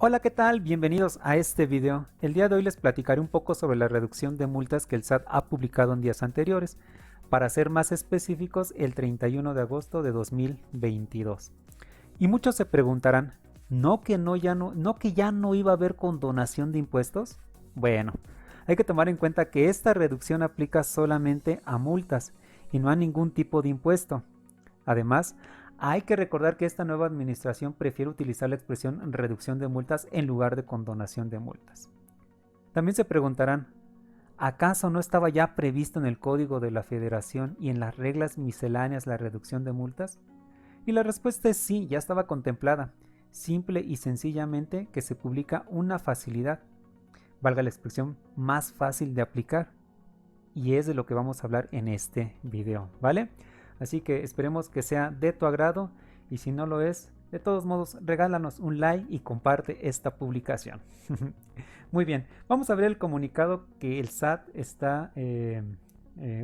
Hola, ¿qué tal? Bienvenidos a este video. El día de hoy les platicaré un poco sobre la reducción de multas que el SAT ha publicado en días anteriores, para ser más específicos el 31 de agosto de 2022. Y muchos se preguntarán, ¿no que ya no iba a haber condonación de impuestos? Bueno, hay que tomar en cuenta que esta reducción aplica solamente a multas y no a ningún tipo de impuesto. Además, hay que recordar que esta nueva administración prefiere utilizar la expresión reducción de multas en lugar de condonación de multas. También se preguntarán, ¿acaso no estaba ya previsto en el Código de la Federación y en las reglas misceláneas la reducción de multas? Y la respuesta es sí, ya estaba contemplada, simple y sencillamente que se publica una facilidad, valga la expresión, más fácil de aplicar. Y es de lo que vamos a hablar en este video, ¿vale? Así que esperemos que sea de tu agrado y si no lo es, de todos modos regálanos un like y comparte esta publicación. Muy bien, vamos a ver el comunicado que el SAT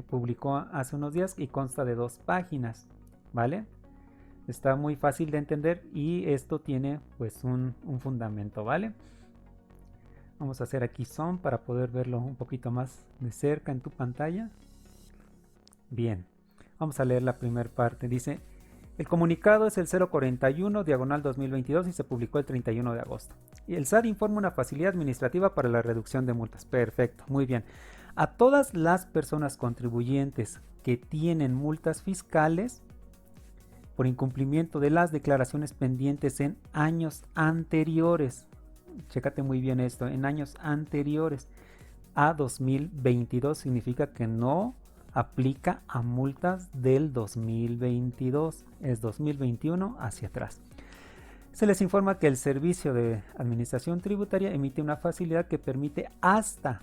publicó hace unos días y consta de 2 páginas, ¿vale? Está muy fácil de entender y esto tiene pues un fundamento, ¿vale? Vamos a hacer aquí zoom para poder verlo un poquito más de cerca en tu pantalla. Bien, vamos a leer la primera parte. Dice, el comunicado es el 041/2022 y se publicó el 31 de agosto. Y el SAT informa una facilidad administrativa para la reducción de multas. Perfecto, muy bien. A todas las personas contribuyentes que tienen multas fiscales por incumplimiento de las declaraciones pendientes en años anteriores, chécate muy bien esto, en años anteriores a 2022 significa que no aplica a multas del 2022, es 2021 hacia atrás. Se les informa que el Servicio de Administración Tributaria emite una facilidad que permite hasta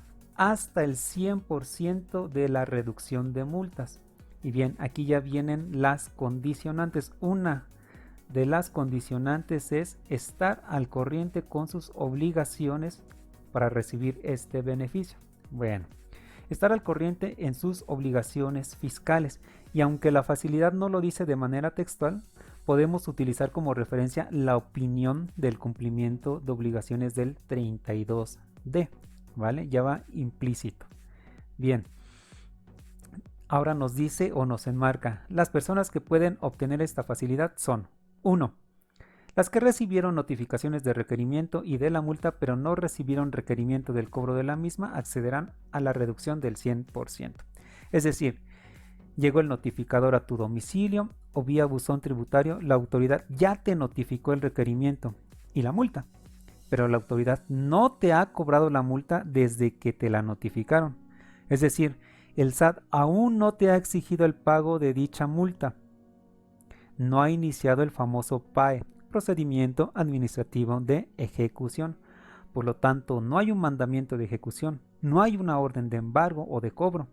el 100% de la reducción de multas. Y bien, aquí ya vienen las condicionantes. Una de las condicionantes es estar al corriente con sus obligaciones para recibir este beneficio. Bueno, estar al corriente en sus obligaciones fiscales, y aunque la facilidad no lo dice de manera textual, podemos utilizar como referencia la opinión del cumplimiento de obligaciones del 32D, ¿vale? Ya va implícito. Bien, ahora nos dice o nos enmarca, las personas que pueden obtener esta facilidad son 1. Las que recibieron notificaciones de requerimiento y de la multa pero no recibieron requerimiento del cobro de la misma accederán a la reducción del 100%. Es decir, llegó el notificador a tu domicilio o vía buzón tributario, la autoridad ya te notificó el requerimiento y la multa, pero la autoridad no te ha cobrado la multa desde que te la notificaron. Es decir, el SAT aún no te ha exigido el pago de dicha multa. No ha iniciado el famoso PAE, procedimiento administrativo de ejecución. Por lo tanto, no hay un mandamiento de ejecución, no hay una orden de embargo o de cobro.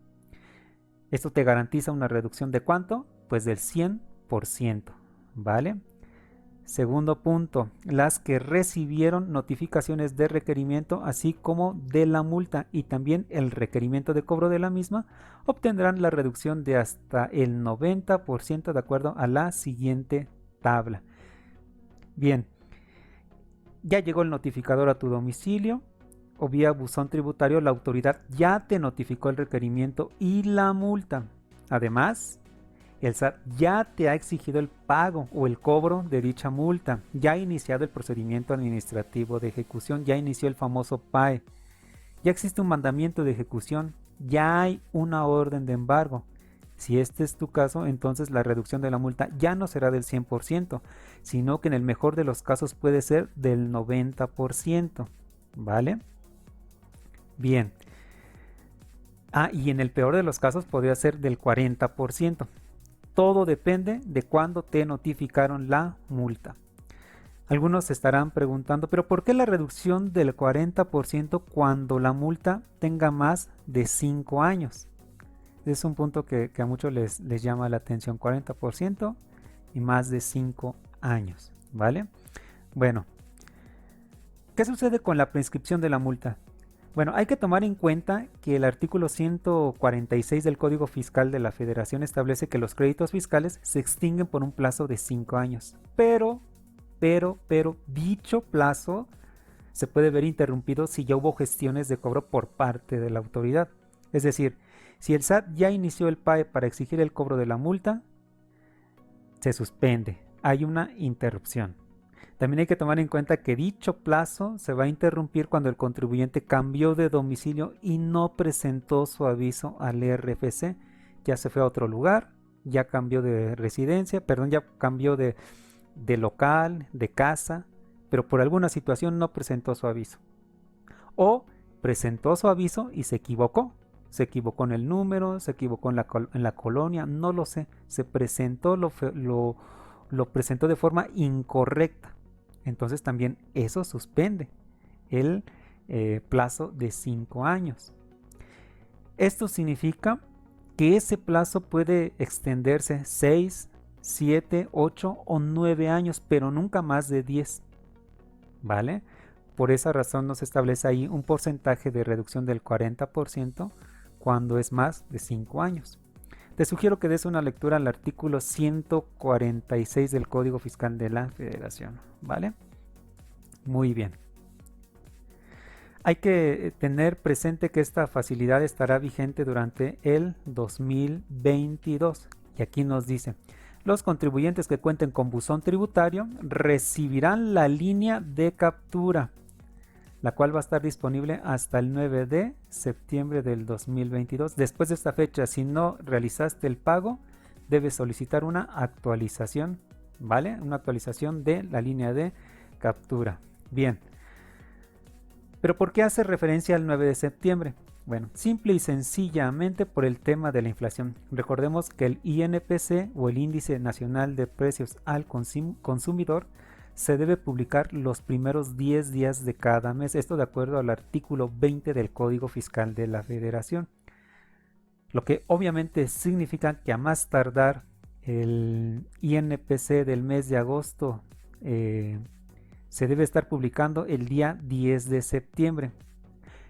Esto te garantiza una reducción de ¿cuánto? Pues del 100%, ¿vale? Segundo punto, las que recibieron notificaciones de requerimiento así como de la multa y también el requerimiento de cobro de la misma obtendrán la reducción de hasta el 90% de acuerdo a la siguiente tabla. Bien, ya llegó el notificador a tu domicilio o vía buzón tributario, la autoridad ya te notificó el requerimiento y la multa. Además, el SAT ya te ha exigido el pago o el cobro de dicha multa, ya ha iniciado el procedimiento administrativo de ejecución, ya inició el famoso PAE, ya existe un mandamiento de ejecución, ya hay una orden de embargo. Si este es tu caso, entonces la reducción de la multa ya no será del 100%, sino que en el mejor de los casos puede ser del 90%, ¿vale? Bien. Y en el peor de los casos podría ser del 40%. Todo depende de cuándo te notificaron la multa. Algunos se estarán preguntando, ¿pero por qué la reducción del 40% cuando la multa tenga más de 5 años? Es un punto que a muchos les llama la atención, 40% y más de 5 años, ¿vale? Bueno, ¿qué sucede con la prescripción de la multa? Bueno, hay que tomar en cuenta que el artículo 146 del Código Fiscal de la Federación establece que los créditos fiscales se extinguen por un plazo de 5 años. Pero dicho plazo se puede ver interrumpido si ya hubo gestiones de cobro por parte de la autoridad. Es decir, si el SAT ya inició el PAE para exigir el cobro de la multa, se suspende, hay una interrupción. También hay que tomar en cuenta que dicho plazo se va a interrumpir cuando el contribuyente cambió de domicilio y no presentó su aviso al RFC. Ya se fue a otro lugar, ya cambió de residencia, perdón, ya cambió de local, de casa, pero por alguna situación no presentó su aviso. O presentó su aviso y se equivocó. Se equivocó en el número, se equivocó en la colonia, no lo sé. Se presentó, lo presentó de forma incorrecta. Entonces también eso suspende el plazo de 5 años. Esto significa que ese plazo puede extenderse 6, 7, 8 o 9 años, pero nunca más de 10. ¿Vale? Por esa razón nos establece ahí un porcentaje de reducción del 40% cuando es más de 5 años. Te sugiero que des una lectura al artículo 146 del Código Fiscal de la Federación, ¿vale? Muy bien. Hay que tener presente que esta facilidad estará vigente durante el 2022. Y aquí nos dice, los contribuyentes que cuenten con buzón tributario recibirán la línea de captura, la cual va a estar disponible hasta el 9 de septiembre del 2022. Después de esta fecha, si no realizaste el pago, debes solicitar una actualización, ¿vale? Una actualización de la línea de captura. Bien. ¿Pero por qué hace referencia al 9 de septiembre? Bueno, simple y sencillamente por el tema de la inflación. Recordemos que el INPC o el Índice Nacional de Precios al Consumidor se debe publicar los primeros 10 días de cada mes. Esto de acuerdo al artículo 20 del Código Fiscal de la Federación. Lo que obviamente significa que a más tardar el INPC del mes de agosto se debe estar publicando el día 10 de septiembre.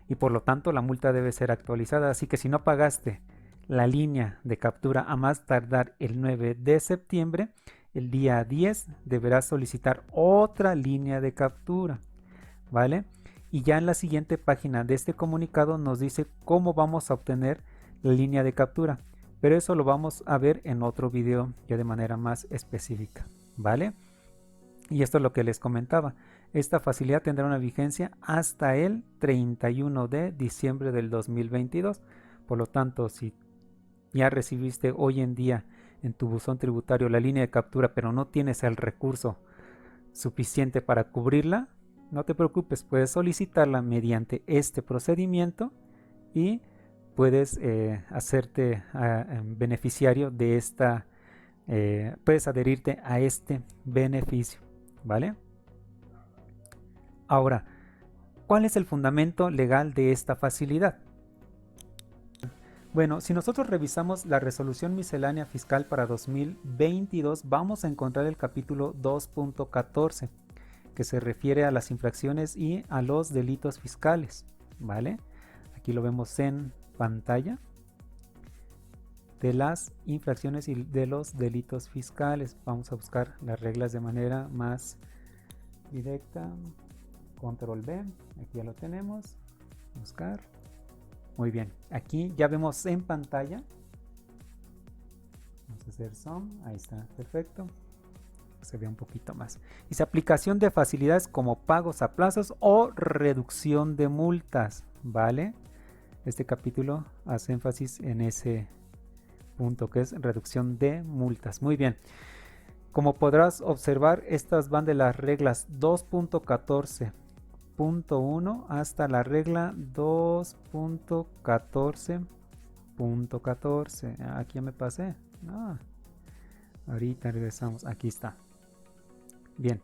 Y por lo tanto la multa debe ser actualizada. Así que si no pagaste la línea de captura a más tardar el 9 de septiembre, el día 10 deberás solicitar otra línea de captura, ¿vale? Y ya en la siguiente página de este comunicado nos dice cómo vamos a obtener la línea de captura, pero eso lo vamos a ver en otro video ya de manera más específica, ¿vale? Y esto es lo que les comentaba. Esta facilidad tendrá una vigencia hasta el 31 de diciembre del 2022. Por lo tanto, si ya recibiste hoy en día en tu buzón tributario la línea de captura, pero no tienes el recurso suficiente para cubrirla, no te preocupes, puedes solicitarla mediante este procedimiento y puedes hacerte beneficiario de esta, puedes adherirte a este beneficio, ¿vale? Ahora, ¿cuál es el fundamento legal de esta facilidad? Bueno, si nosotros revisamos la resolución miscelánea fiscal para 2022, vamos a encontrar el capítulo 2.14, que se refiere a las infracciones y a los delitos fiscales, ¿vale? Aquí lo vemos en pantalla, de las infracciones y de los delitos fiscales. Vamos a buscar las reglas de manera más directa. Control B, aquí ya lo tenemos. Buscar. Muy bien, aquí ya vemos en pantalla. Vamos a hacer zoom, ahí está, perfecto. Se ve un poquito más. Dice aplicación de facilidades como pagos a plazos o reducción de multas, ¿vale? Este capítulo hace énfasis en ese punto que es reducción de multas. Muy bien. Como podrás observar, estas van de las reglas 2.14.1 hasta la regla 2.14.14. Aquí ya me pasé. Ahorita regresamos. Aquí está. Bien.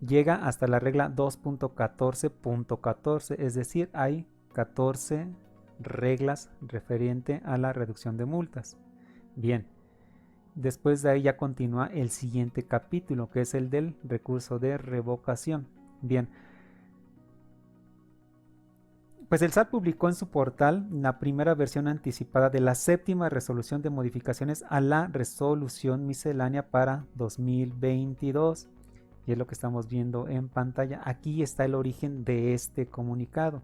Llega hasta la regla 2.14.14. Es decir, hay 14 reglas referente a la reducción de multas. Bien. Después de ahí ya continúa el siguiente capítulo, que es el del recurso de revocación. Bien. Pues el SAT publicó en su portal la primera versión anticipada de la séptima resolución de modificaciones a la resolución miscelánea para 2022. y es lo que estamos viendo en pantalla. Aquí está el origen de este comunicado.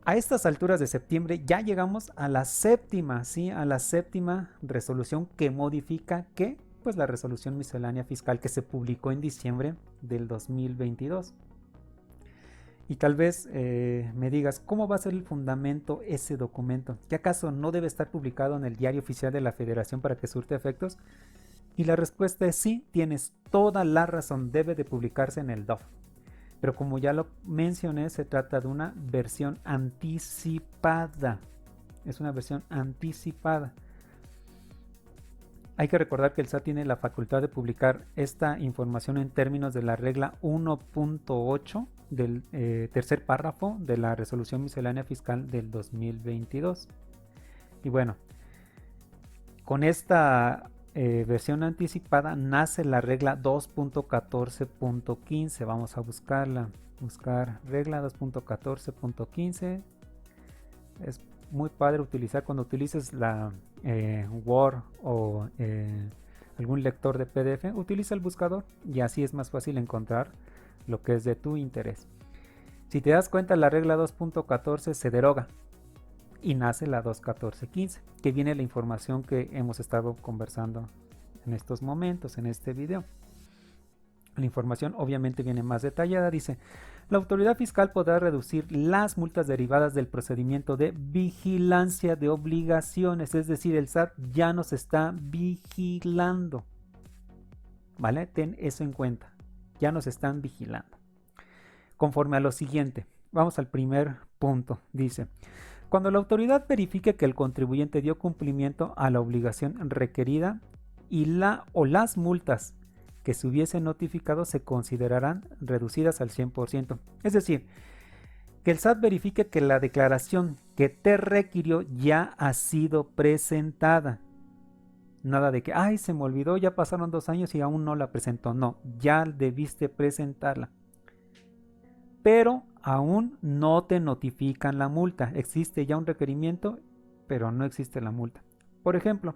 A estas alturas de septiembre ya llegamos a la séptima, ¿sí? A la séptima resolución que modifica, ¿qué? Pues la resolución miscelánea fiscal que se publicó en diciembre del 2022. Y tal vez me digas, ¿cómo va a ser el fundamento ese documento? ¿Qué acaso no debe estar publicado en el Diario Oficial de la Federación para que surte efectos? Y la respuesta es sí, tienes toda la razón, debe de publicarse en el DOF. Pero como ya lo mencioné, se trata de una versión anticipada. Es una versión anticipada. Hay que recordar que el SAT tiene la facultad de publicar esta información en términos de la regla 1.8 del tercer párrafo de la resolución miscelánea fiscal del 2022. Y bueno, con esta versión anticipada nace la regla 2.14.15. Vamos a buscarla. Buscar regla 2.14.15. Es muy padre utilizar cuando utilices la Word o algún lector de PDF. Utiliza el buscador y así es más fácil encontrar lo que es de tu interés. Si te das cuenta, la regla 2.14 se deroga y nace la 2.14.15, que viene la información que hemos estado conversando en estos momentos, en este video. La información obviamente viene más detallada. Dice, la autoridad fiscal podrá reducir las multas derivadas del procedimiento de vigilancia de obligaciones, es decir, el SAT ya nos está vigilando. ¿Vale? Ten eso en cuenta, ya nos están vigilando. Conforme a lo siguiente, vamos al primer punto, dice, cuando la autoridad verifique que el contribuyente dio cumplimiento a la obligación requerida y la o las multas que se hubiesen notificado se considerarán reducidas al 100%. Es decir, que el SAT verifique que la declaración que te requirió ya ha sido presentada. Nada de que, ay, se me olvidó, ya pasaron 2 años y aún no la presentó. No, ya debiste presentarla. Pero aún no te notifican la multa. Existe ya un requerimiento, pero no existe la multa. Por ejemplo,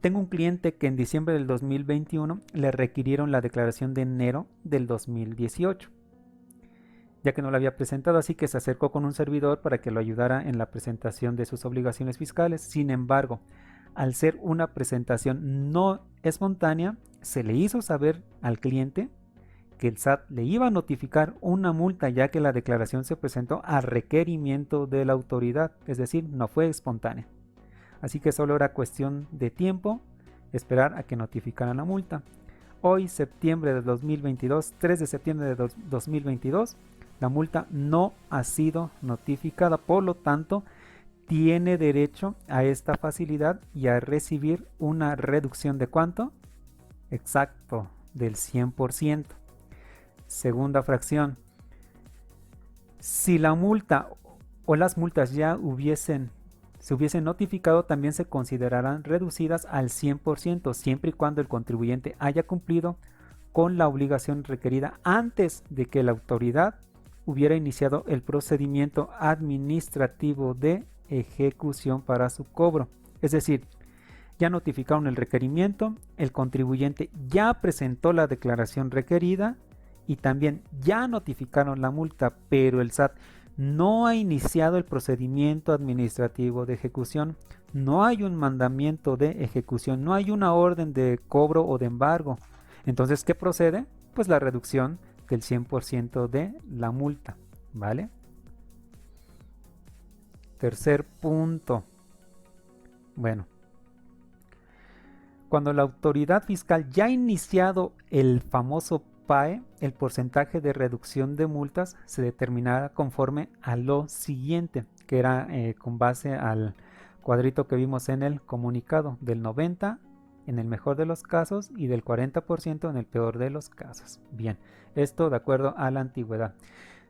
tengo un cliente que en diciembre del 2021 le requirieron la declaración de enero del 2018, ya que no la había presentado, así que se acercó con un servidor para que lo ayudara en la presentación de sus obligaciones fiscales. Sin embargo, al ser una presentación no espontánea, se le hizo saber al cliente que el SAT le iba a notificar una multa, ya que la declaración se presentó a requerimiento de la autoridad, es decir, no fue espontánea. Así que solo era cuestión de tiempo esperar a que notificaran la multa. Hoy, septiembre de 2022, 3 de septiembre de 2022, la multa no ha sido notificada, por lo tanto, tiene derecho a esta facilidad y a recibir una reducción de ¿cuánto? Exacto, del 100%. Segunda fracción. Si la multa o las multas ya se hubiesen notificado, también se considerarán reducidas al 100%, siempre y cuando el contribuyente haya cumplido con la obligación requerida antes de que la autoridad hubiera iniciado el procedimiento administrativo de ejecución para su cobro. Es decir, ya notificaron el requerimiento, el contribuyente ya presentó la declaración requerida y también ya notificaron la multa, pero el SAT no ha iniciado el procedimiento administrativo de ejecución, no hay un mandamiento de ejecución, no hay una orden de cobro o de embargo. Entonces, ¿qué procede? Pues la reducción del 100% de la multa, ¿vale? Tercer punto. Bueno, cuando la autoridad fiscal ya ha iniciado el famoso PAE, el porcentaje de reducción de multas se determinará conforme a lo siguiente, que era con base al cuadrito que vimos en el comunicado, del 90% en el mejor de los casos y del 40% en el peor de los casos. Bien, esto de acuerdo a la antigüedad.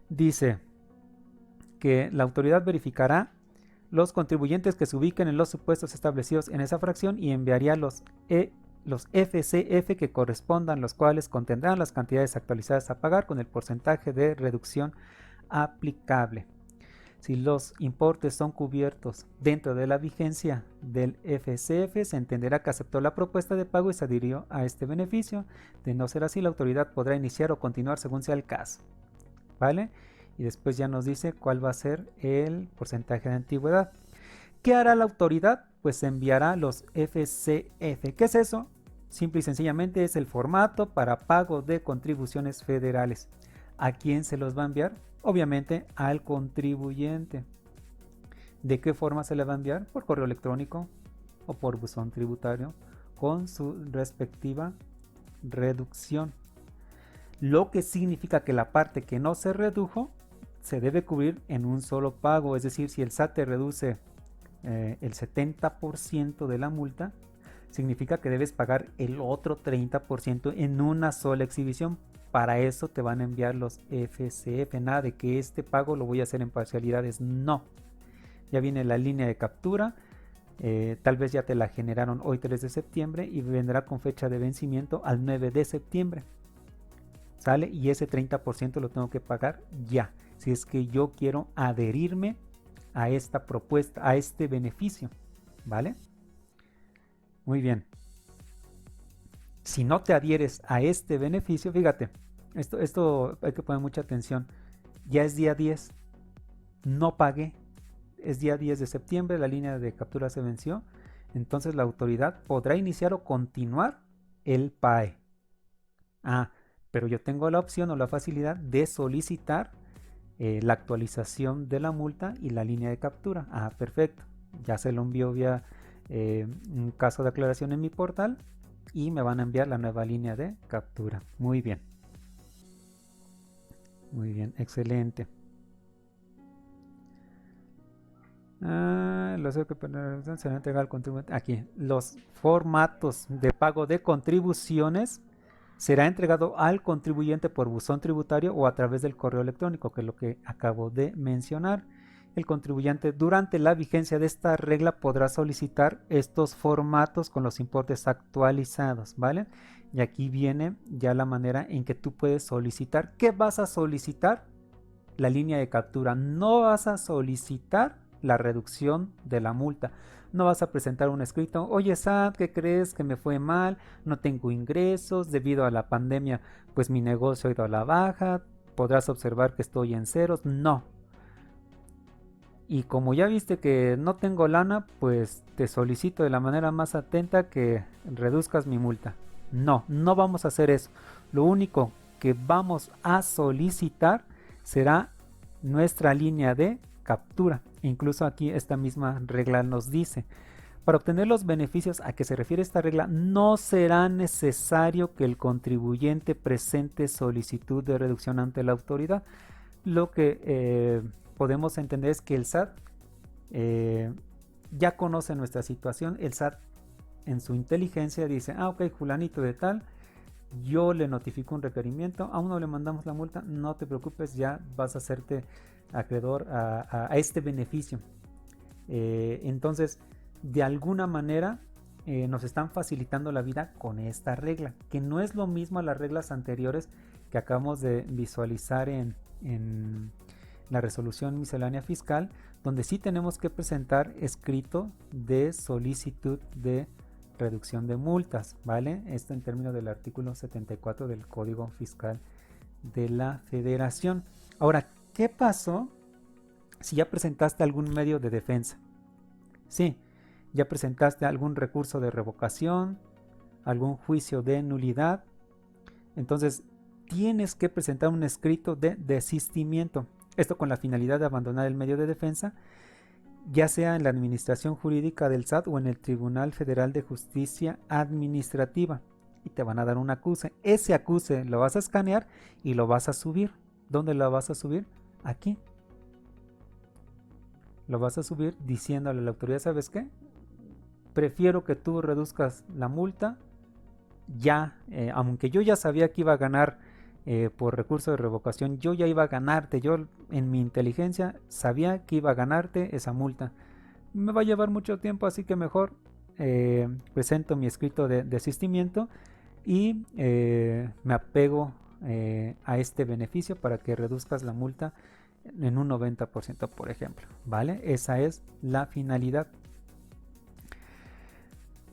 Dice que la autoridad verificará los contribuyentes que se ubiquen en los supuestos establecidos en esa fracción y enviaría los FCF que correspondan, los cuales contendrán las cantidades actualizadas a pagar con el porcentaje de reducción aplicable. Si los importes son cubiertos dentro de la vigencia del FCF, se entenderá que aceptó la propuesta de pago y se adhirió a este beneficio. De no ser así, la autoridad podrá iniciar o continuar según sea el caso. ¿Vale? Y después ya nos dice cuál va a ser el porcentaje de antigüedad. ¿Qué hará la autoridad? Pues enviará los FCF. ¿Qué es eso? Simple y sencillamente es el formato para pago de contribuciones federales. ¿A quién se los va a enviar? Obviamente al contribuyente. ¿De qué forma se le va a enviar? Por correo electrónico o por buzón tributario con su respectiva reducción. Lo que significa que la parte que no se redujo se debe cubrir en un solo pago. Es decir, si el SAT te reduce el 70% de la multa, significa que debes pagar el otro 30% en una sola exhibición. Para eso te van a enviar los FCF. Nada de que este pago lo voy a hacer en parcialidades. No. Ya viene la línea de captura. Tal vez ya te la generaron hoy 3 de septiembre y vendrá con fecha de vencimiento al 9 de septiembre. ¿Sale? Y ese 30% lo tengo que pagar ya. Si es que yo quiero adherirme a esta propuesta, a este beneficio. ¿Vale? Muy bien. Si no te adhieres a este beneficio, fíjate, esto hay que poner mucha atención. Ya es día 10, no pagué, es día 10 de septiembre, la línea de captura se venció, entonces la autoridad podrá iniciar o continuar el PAE. Pero yo tengo la opción o la facilidad de solicitar la actualización de la multa y la línea de captura. Perfecto, ya se lo envío vía un caso de aclaración en mi portal y me van a enviar la nueva línea de captura. Muy bien, excelente. Los que se van a entregar al contribuyente. Aquí, los formatos de pago de contribuciones será entregado al contribuyente por buzón tributario o a través del correo electrónico, que es lo que acabo de mencionar. El contribuyente durante la vigencia de esta regla podrá solicitar estos formatos con los importes actualizados, ¿vale? Y aquí viene ya la manera en que tú puedes solicitar. ¿Qué vas a solicitar? La línea de captura. No vas a solicitar la reducción de la multa. No vas a presentar un escrito, oye SAT, ¿qué crees? Que me fue mal, no tengo ingresos, debido a la pandemia, pues mi negocio ha ido a la baja, podrás observar que estoy en ceros. No. Y como ya viste que no tengo lana, pues te solicito de la manera más atenta que reduzcas mi multa. No, no vamos a hacer eso. Lo único que vamos a solicitar será nuestra línea de captura. Incluso aquí esta misma regla nos dice, para obtener los beneficios a que se refiere esta regla, no será necesario que el contribuyente presente solicitud de reducción ante la autoridad. Lo que podemos entender es que el SAT ya conoce nuestra situación. El SAT en su inteligencia dice, ok, fulanito de tal, yo le notifico un requerimiento, aún no le mandamos la multa, no te preocupes, ya vas a hacerte acreedor a este beneficio. Entonces, de alguna manera nos están facilitando la vida con esta regla, que no es lo mismo a las reglas anteriores que acabamos de visualizar en la resolución miscelánea fiscal, donde sí tenemos que presentar escrito de solicitud de reducción de multas, ¿vale? Esto en términos del artículo 74 del Código Fiscal de la Federación. Ahora, ¿qué pasó si ya presentaste algún medio de defensa? Sí, ya presentaste algún recurso de revocación, algún juicio de nulidad. Entonces, tienes que presentar un escrito de desistimiento. Esto con la finalidad de abandonar el medio de defensa, ya sea en la administración jurídica del SAT o en el Tribunal Federal de Justicia Administrativa. Y te van a dar un acuse. Ese acuse lo vas a escanear y lo vas a subir. ¿Dónde lo vas a subir? Aquí. Lo vas a subir diciéndole a la autoridad, ¿sabes qué? Prefiero que tú reduzcas la multa. Ya, aunque yo ya sabía que iba a ganar por recurso de revocación, yo ya iba a ganarte, yo en mi inteligencia sabía que iba a ganarte esa multa. Me va a llevar mucho tiempo, así que mejor presento mi escrito de desistimiento y me apego a este beneficio para que reduzcas la multa en un 90%, por ejemplo, ¿vale? Esa es la finalidad.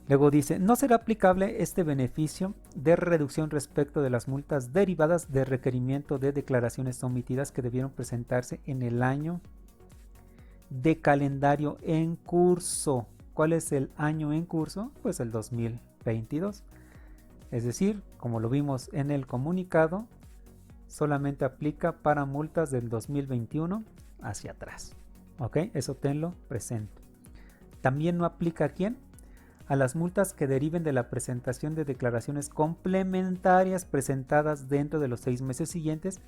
Luego dice, no será aplicable este beneficio de reducción respecto de las multas derivadas de requerimiento de declaraciones omitidas que debieron presentarse en el año de calendario en curso. ¿Cuál es el año en curso? Pues el 2022. Es decir, como lo vimos en el comunicado, solamente aplica para multas del 2021 hacia atrás. ¿Ok? Eso tenlo presente. También no aplica a quién. A las multas que deriven de la presentación de declaraciones complementarias presentadas dentro de los 6 meses siguientes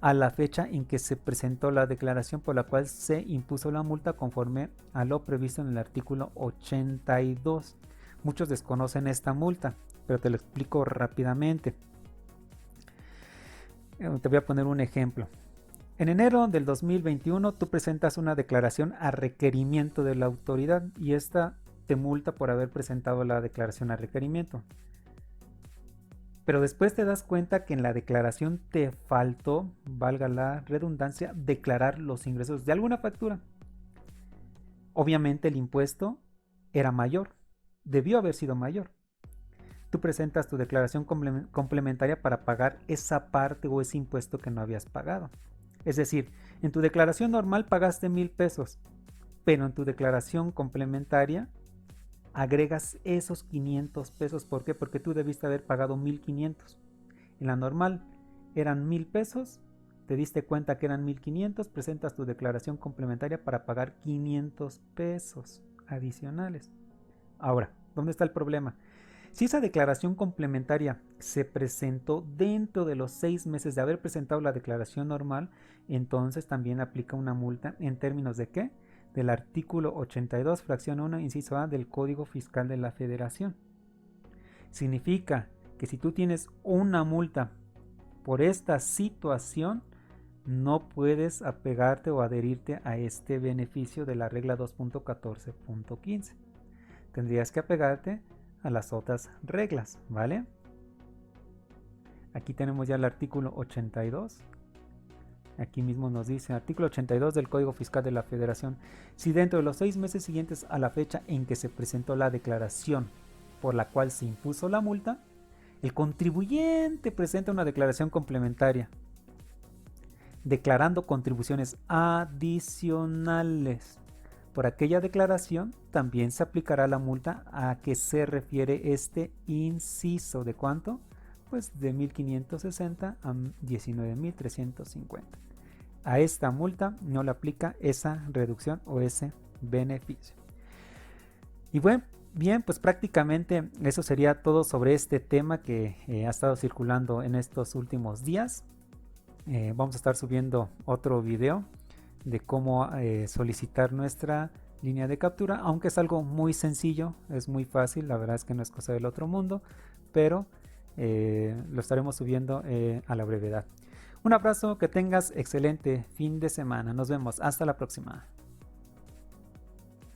a la fecha en que se presentó la declaración por la cual se impuso la multa conforme a lo previsto en el artículo 82. Muchos desconocen esta multa, pero te lo explico rápidamente. Te voy a poner un ejemplo. En enero del 2021 tú presentas una declaración a requerimiento de la autoridad y esta te multa por haber presentado la declaración a requerimiento. Pero después te das cuenta que en la declaración te faltó, valga la redundancia, declarar los ingresos de alguna factura. Obviamente el impuesto era mayor, debió haber sido mayor. Tú presentas tu declaración complementaria para pagar esa parte o ese impuesto que no habías pagado. Es decir, en tu declaración normal pagaste 1,000 pesos, pero en tu declaración complementaria agregas esos 500 pesos. ¿Por qué? Porque tú debiste haber pagado 1,500. En la normal eran 1,000 pesos, te diste cuenta que eran 1,500, presentas tu declaración complementaria para pagar 500 pesos adicionales. Ahora, ¿dónde está el problema? Si esa declaración complementaria se presentó dentro de los 6 meses de haber presentado la declaración normal, entonces también aplica una multa en términos de ¿qué? Del artículo 82, fracción 1, inciso A del Código Fiscal de la Federación. Significa que si tú tienes una multa por esta situación, no puedes apegarte o adherirte a este beneficio de la regla 2.14.15. Tendrías que apegarte a las otras reglas, ¿vale? Aquí tenemos ya el artículo 82. Aquí mismo nos dice, artículo 82 del Código Fiscal de la Federación, si dentro de los 6 meses siguientes a la fecha en que se presentó la declaración por la cual se impuso la multa, el contribuyente presenta una declaración complementaria, declarando contribuciones adicionales. Por aquella declaración también se aplicará la multa a que se refiere este inciso. ¿De cuánto? Pues de 1,560 a 19,350. A esta multa no le aplica esa reducción o ese beneficio. Y bueno, bien, pues prácticamente eso sería todo sobre este tema que ha estado circulando en estos últimos días. Vamos a estar subiendo otro video de cómo solicitar nuestra línea de captura, aunque es algo muy sencillo, es muy fácil, la verdad es que no es cosa del otro mundo, pero lo estaremos subiendo a la brevedad. Un abrazo, que tengas excelente fin de semana, nos vemos, hasta la próxima.